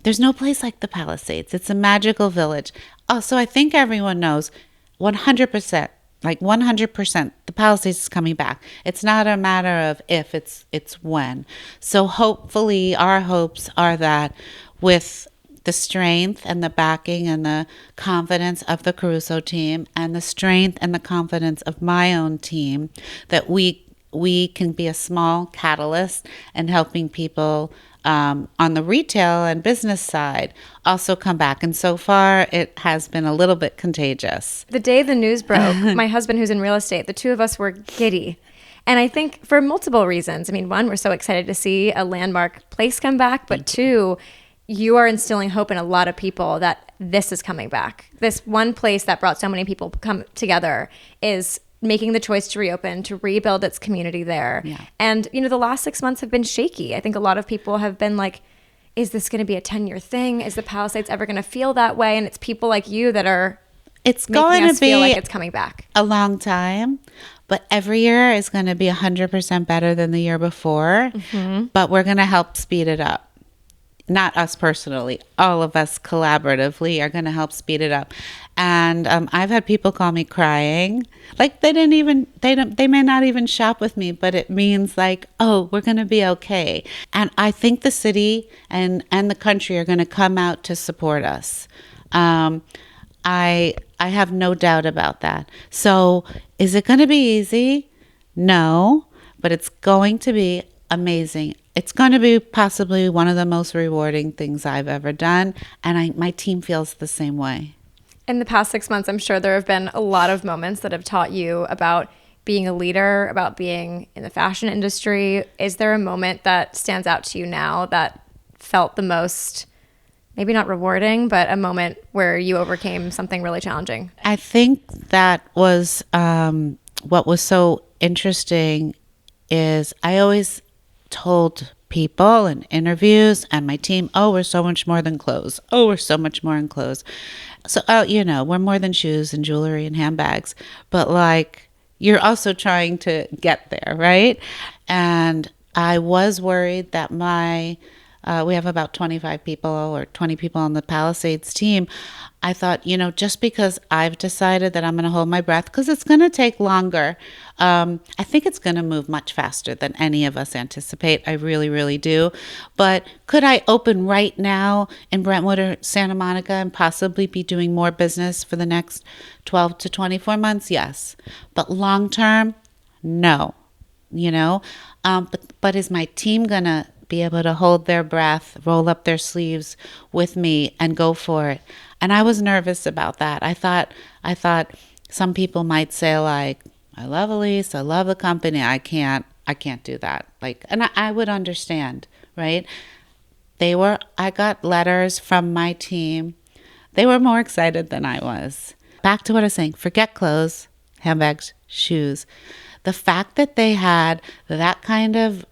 there's no place like the Palisades. It's a magical village. Also, I think everyone knows 100%, like 100%, the Palisades is coming back. It's not a matter of if, it's when. So hopefully our hopes are that with the strength and the backing and the confidence of the Caruso team and the strength and the confidence of my own team, that we can be a small catalyst in helping people on the retail and business side also come back. And so far, it has been a little bit contagious. The day the news broke, my husband, who's in real estate, the two of us were giddy. And I think for multiple reasons. I mean, one, we're so excited to see a landmark place come back, but two, you are instilling hope in a lot of people that this is coming back. This one place that brought so many people come together is making the choice to reopen, to rebuild its community there. Yeah. And, you know, the last 6 months have been shaky. I think a lot of people have been like, is this going to be a 10-year thing? Is the Palisades ever going to feel that way? And it's people like you that are going to feel like it's coming back. A long time, but every year is going to be 100% better than the year before. Mm-hmm. But we're going to help speed it up. Not us personally, all of us collaboratively are going to help speed it up. And I've had people call me crying, like they may not even shop with me, but it means like, oh, we're going to be okay. And I think the city and the country are going to come out to support us. I have no doubt about that. So is it going to be easy? No, but it's going to be amazing. It's going to be possibly one of the most rewarding things I've ever done. And my team feels the same way. In the past 6 months, I'm sure there have been a lot of moments that have taught you about being a leader, about being in the fashion industry. Is there a moment that stands out to you now that felt the most, maybe not rewarding, but a moment where you overcame something really challenging? I think that was what was so interesting is I always told people in interviews and my team, oh, we're so much more than clothes. Oh, we're so much more than clothes. So, we're more than shoes and jewelry and handbags. But like, you're also trying to get there, right? And I was worried that we have about 25 people or 20 people on the Palisades team. I thought, just because I've decided that I'm going to hold my breath, because it's going to take longer. I think it's going to move much faster than any of us anticipate. I really, really do. But could I open right now in Brentwood or Santa Monica and possibly be doing more business for the next 12 to 24 months? Yes. But long term, no. But is my team going to be able to hold their breath, roll up their sleeves with me and go for it? And I was nervous about that. I thought some people might say like, I love Elise, I love the company. I can't do that. And I would understand, right? I got letters from my team. They were more excited than I was. Back to what I was saying, forget clothes, handbags, shoes. The fact that they had that kind of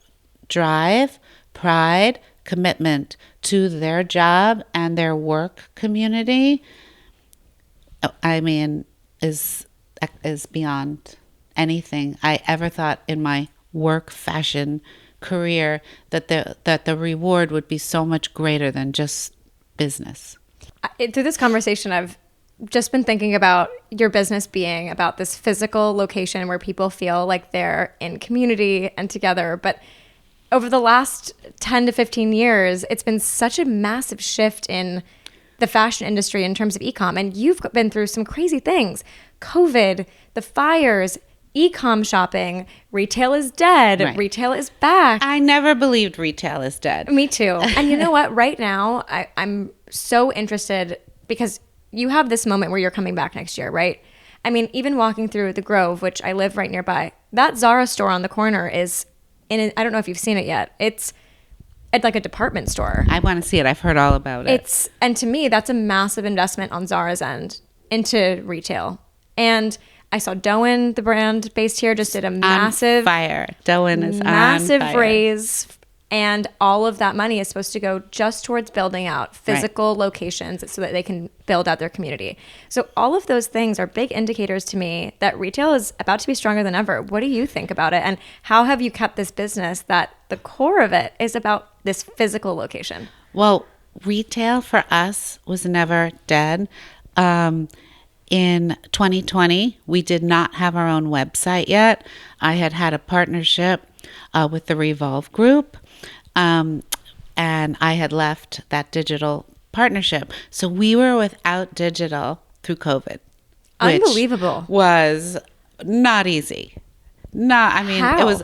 drive, pride, commitment to their job and their work community, I mean, is beyond anything I ever thought in my work fashion career, that the reward would be so much greater than just business. Through this conversation, I've just been thinking about your business being about this physical location where people feel like they're in community and together. But over the last 10 to 15 years, it's been such a massive shift in the fashion industry in terms of e-com. And you've been through some crazy things. COVID, the fires, e-com shopping, retail is dead, right. Retail is back. I never believed retail is dead. Me too. And you know what? Right now, I'm so interested because you have this moment where you're coming back next year, right? I mean, even walking through the Grove, which I live right nearby, that Zara store on the corner is I don't know if you've seen it yet. It's like a department store. I want to see it. I've heard all about it. And to me, that's a massive investment on Zara's end into retail. And I saw Doen, the brand based here, just did a massive fire. Doen is massive on fire. raise And all of that money is supposed to go just towards building out physical locations so that they can build out their community. So all of those things are big indicators to me that retail is about to be stronger than ever. What do you think about it? And how have you kept this business that the core of it is about this physical location? Well, retail for us was never dead. In 2020, we did not have our own website yet. I had a partnership with the Revolve Group. And I had left that digital partnership. So we were without digital through COVID. Unbelievable. Was not easy. How? It was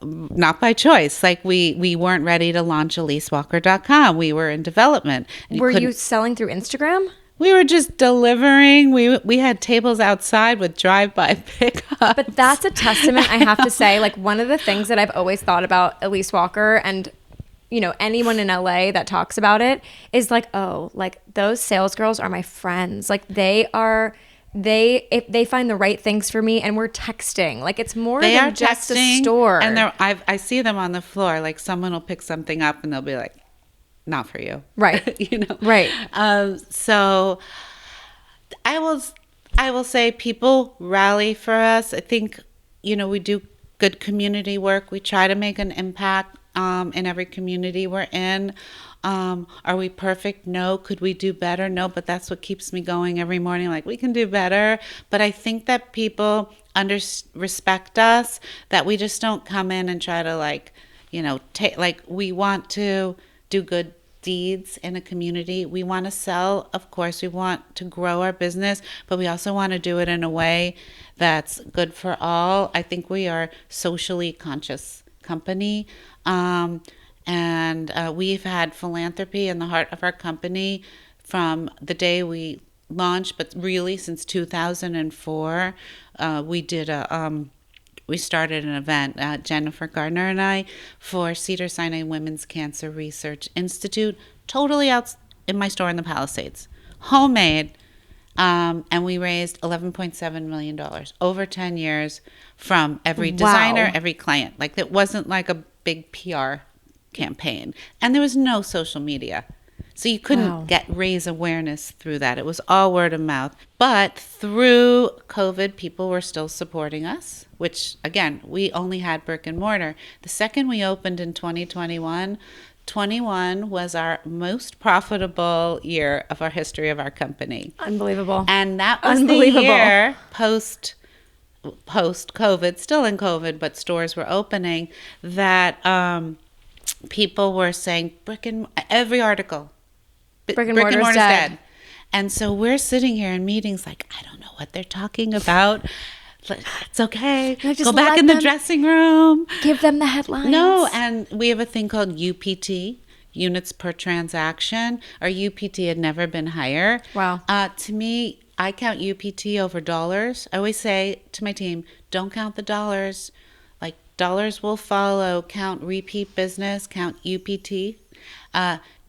not by choice. Like we weren't ready to launch ElyseWalker.com. We were in development. Were you selling through Instagram? We were just delivering. We had tables outside with drive-by pickups. But that's a testament, I have to say. Like, one of the things that I've always thought about Elyse Walker and, you know, anyone in LA that talks about it is like, oh, like those sales girls are my friends. Like if they find the right things for me and we're texting, like it's more than just a store. And I see them on the floor. Like someone will pick something up and they'll be like, not for you. Right. You know? Right. So I will say people rally for us. I think, you know, we do good community work. We try to make an impact in every community we're in. Are we perfect? No. Could we do better? No. But that's what keeps me going every morning. Like, we can do better. But I think that people respect us, that we just don't come in and try to we want to do good deeds in a community. We want to sell, of course, we want to grow our business, but we also want to do it in a way that's good for all. I think we are socially conscious company. And we've had philanthropy in the heart of our company from the day we launched, but really since 2004, we started an event, Jennifer Gardner and I, for Cedars-Sinai Women's Cancer Research Institute, totally out in my store in the Palisades, homemade, and we raised $11.7 million over 10 years from every designer, every client. Like, it wasn't like a big PR campaign, and there was no social media. So you couldn't raise awareness through that. It was all word of mouth. But through COVID, people were still supporting us, which, again, we only had brick and mortar. The second we opened in 2021, 21 was our most profitable year of our history of our company. Unbelievable. And that was the year post-COVID, still in COVID, but stores were opening, that people were saying every article, brick and mortar's dead. And so we're sitting here in meetings like, I don't know what they're talking about. It's okay. Go back in the dressing room. Give them the headlines. No, and we have a thing called UPT, units per transaction. Our UPT had never been higher. Wow. To me, I count UPT over dollars. I always say to my team, don't count the dollars. Like, dollars will follow. Count repeat business, count UPT,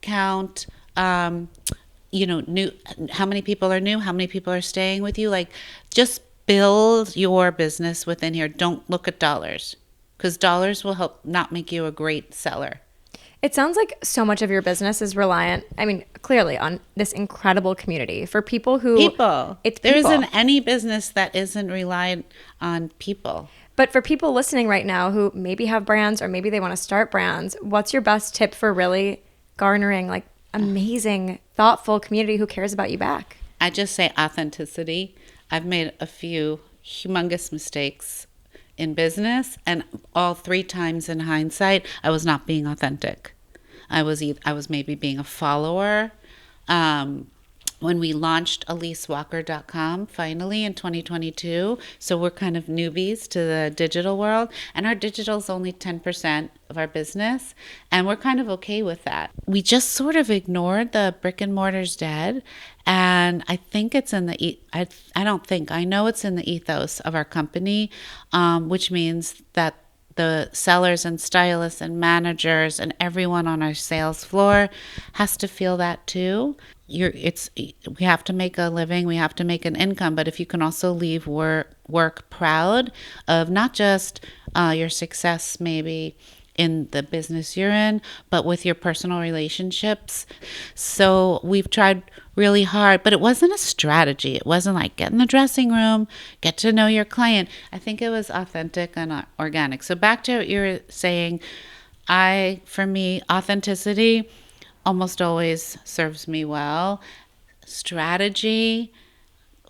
count new, how many people are new, how many people are staying with you. Like, just build your business within here. Don't look at dollars, because dollars will help not make you a great seller. It sounds like so much of your business is reliant, I mean, clearly on this incredible community for people who... There isn't any business that isn't reliant on people. But for people listening right now who maybe have brands or maybe they want to start brands, what's your best tip for really garnering like amazing, thoughtful community who cares about you back? I just say authenticity. I've made a few humongous mistakes in business, and all 3 times in hindsight, I was not being authentic. I was maybe being a follower. When we launched ElyseWalker.com finally in 2022, so we're kind of newbies to the digital world, and our digital is only 10% of our business, and we're kind of okay with that. We just sort of ignored the brick and mortar's dead, and I think it's in the I know it's in the ethos of our company, which means that the sellers and stylists and managers and everyone on our sales floor has to feel that too. We have to make a living, we have to make an income, but if you can also leave work proud of not just your success maybe in the business you're in, but with your personal relationships. So we've tried really hard, but it wasn't a strategy. It wasn't like get in the dressing room, get to know your client. I think it was authentic and organic. So back to what you were saying, for me, authenticity almost always serves me well. Strategy,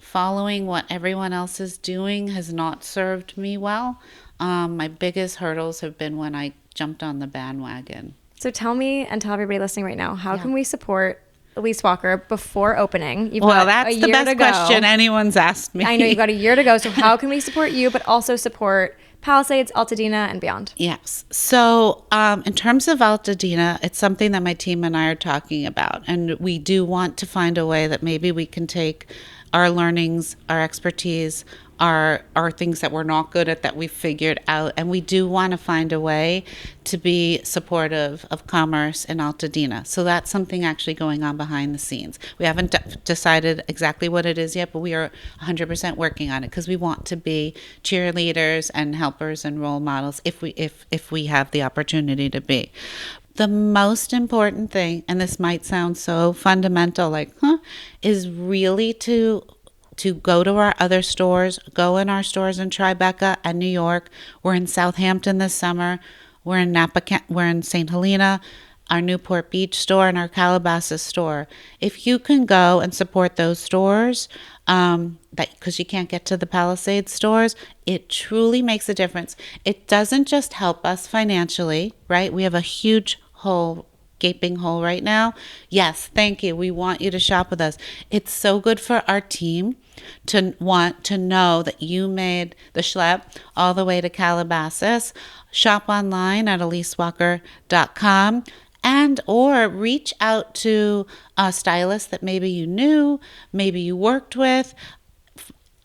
following what everyone else is doing, has not served me well. My biggest hurdles have been when I jumped on the bandwagon. So tell me and tell everybody listening right now, how can we support Elyse Walker before opening? That's the best question anyone's asked me. I know you've got a year to go. So how can we support you, but also support Palisades, Altadena, and beyond? Yes. So in terms of Altadena, it's something that my team and I are talking about. And we do want to find a way that maybe we can take our learnings, our expertise, our things that we're not good at that we've figured out. And we do want to find a way to be supportive of commerce in Altadena. So that's something actually going on behind the scenes. We haven't decided exactly what it is yet, but we are 100% working on it because we want to be cheerleaders and helpers and role models if we have the opportunity to be. The most important thing, and this might sound so fundamental, is really to go to our other stores, go in our stores in Tribeca and New York. We're in Southampton this summer. We're in Napa. We're in St. Helena, our Newport Beach store, and our Calabasas store. If you can go and support those stores, because you can't get to the Palisades stores, it truly makes a difference. It doesn't just help us financially, right? We have a huge gaping hole right now. Yes, thank you. We want you to shop with us. It's so good for our team to want to know that you made the schlep all the way to Calabasas. Shop online at ElyseWalker.com or reach out to a stylist that maybe you knew, maybe you worked with.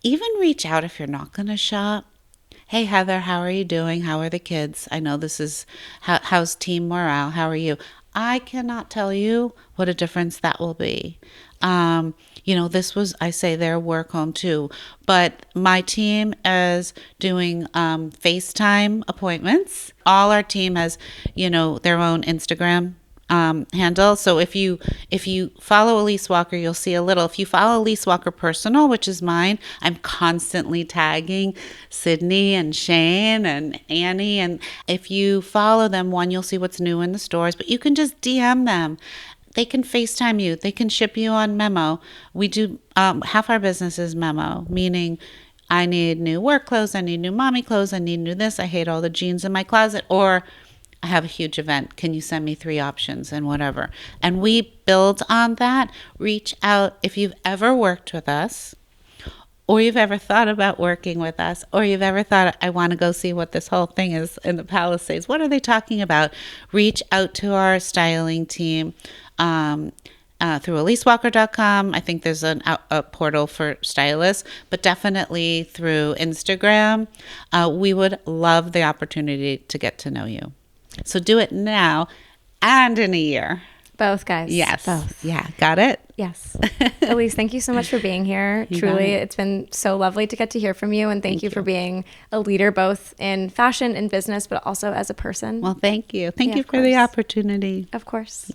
Even reach out if you're not going to shop. Hey, Heather, how are you doing? How are the kids? I know this is, how's team morale? How are you? I cannot tell you what a difference that will be. This was, I say, their work home too. But my team is doing FaceTime appointments. All our team has, their own Instagram handle. So if you follow Elyse Walker, you'll see a little. If you follow Elyse Walker Personal, which is mine, I'm constantly tagging Sydney and Shane and Annie. And if you follow them, you'll see what's new in the stores. But you can just DM them. They can FaceTime you. They can ship you on Memo. We do half our business is Memo, meaning I need new work clothes. I need new mommy clothes. I need new this. I hate all the jeans in my closet. Or I have a huge event. Can you send me 3 options and whatever? And we build on that. Reach out if you've ever worked with us, or you've ever thought about working with us, or you've ever thought, I want to go see what this whole thing is in the Palisades. What are they talking about? Reach out to our styling team through ElyseWalker.com. I think there's a portal for stylists, but definitely through Instagram. We would love the opportunity to get to know you. So do it now and in a year. Both, guys. Yes. Both. Yeah. Got it? Yes. Elyse, thank you so much for being here. Truly, it's been so lovely to get to hear from you. And thank you for being a leader, both in fashion and business, but also as a person. Well, thank you. Thank you for the opportunity. Of course.